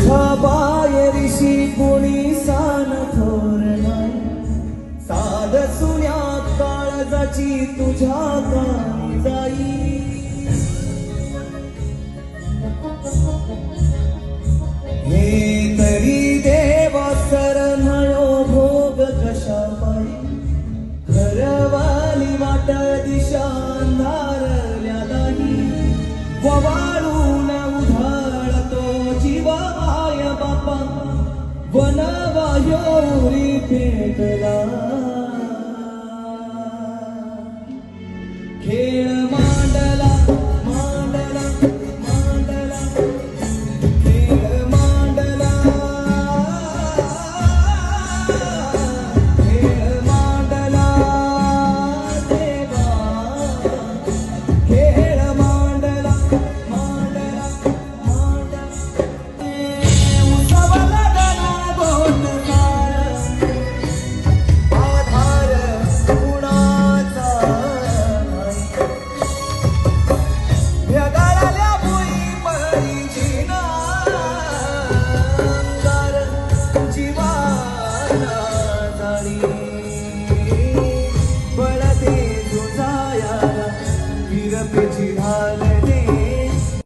पाय ऋषी कुणी सान थोर नाही, साध सुन्या काळजाची तुझ्या काळी जाई. हे तरी देवा सरनयो भोग कशा पायी, घरवाली वाट दिशा अंधारल्या नाही. ववाळून उधाळतो जीव आय बापा, वनवायोरी पेटला. खेळ मांडला मांडला मांडला, खेळ मांडला, खेळ मांडला देवा, खेळ मांडला मांडला मांडला. उसवला गणा गोंधकार, आधार कुणाचा जगाला भुई परी जीना, अंगार जीवाना जाळी.